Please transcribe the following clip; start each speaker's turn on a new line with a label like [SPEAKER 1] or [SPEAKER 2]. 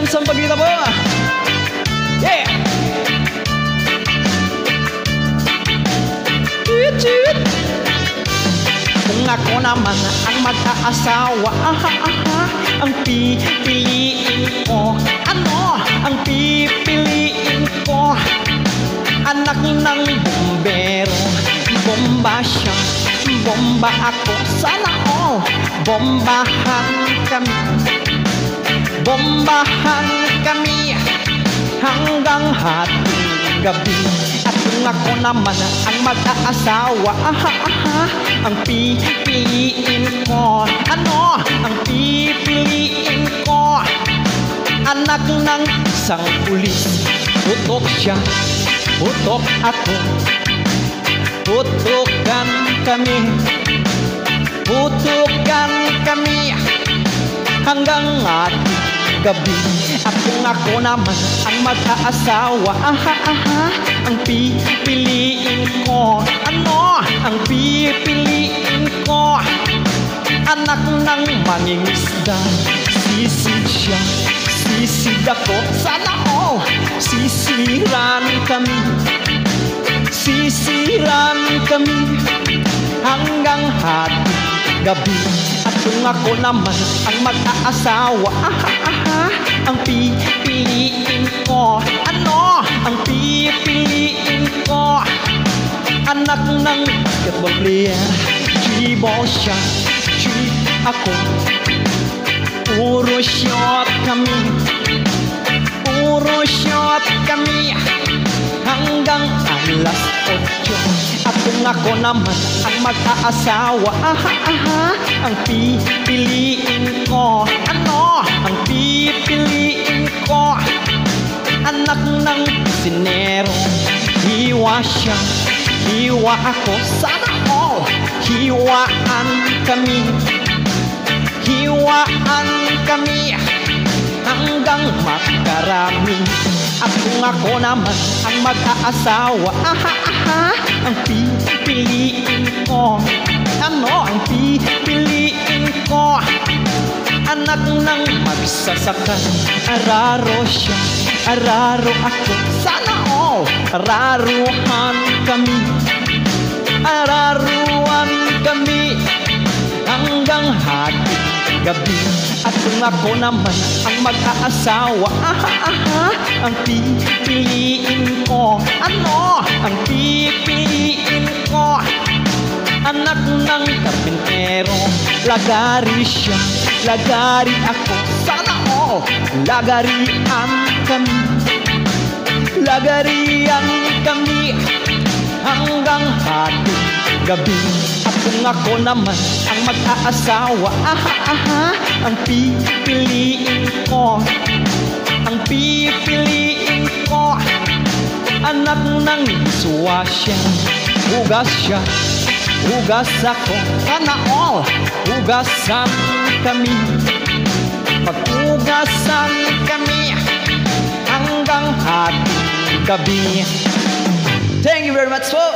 [SPEAKER 1] hanggang Sampaguita po. Yeah! Kung ako naman ang mag-aasawa, ang pipiliin ko, ano ang pipiliin ko? Anak ng bumbero, bomba siya, bomba ako. Sana all, bombahan kami, bombahan kami hanggang hating gabi. At kung ako naman ang mag-aasawa, ang pipiliin ko, ano ang pipiliin ko? Anak ng isang pulis, putok siya, putok ako, putukan kami, putukan kami hanggang ating gabi. At kung ako naman ang mag-aasawa, ang pipiliin ko, ano ang pipiliin ko? Anak ng mangingisda, sisid siya, sisid ako. Sana all, sisiran kami, sisiran kami hanggang hating gabi. At kung ako naman ang mag-aasawa, ang pipiliin ko, ano ang pipiliin ko? Anak ng basketball player, G-ball siya, G ako. Puro shot kami, puro shot kami hanggang alas 8. At kung ako naman ang mag-aasawa, ang pipiliin ko, ano ang pipiliin ko? Anak ng sinero, hiwa siya, hiwa ako. Sana all, hiwaan kami, hiwaan kami hanggang makarami. At kung ako naman ang mag-aasawa, ang pipiliin ko, ano ang pipiliin ko? Anak ng magsasaka, araro siya, araro ako. Sana all, araruhan kami, araruhan kami hanggang hating gabi. At kung ako naman ang mag-aasawa, ang pipiliin ko, ano ang pipiliin ko? Anak ng karpintero, lagari siya, lagari ako. Sana all, lagarian kami, lagarian kami hanggang hating gabi. At kung ako naman ang mag-aasawa, ang pipiliin ko, ang pipiliin ko. Anak ng suwa siya, hugas siya, hugas ako. Sana all, hugasan kami, paghugasan kami hanggang hating gabi. Thank you very much po.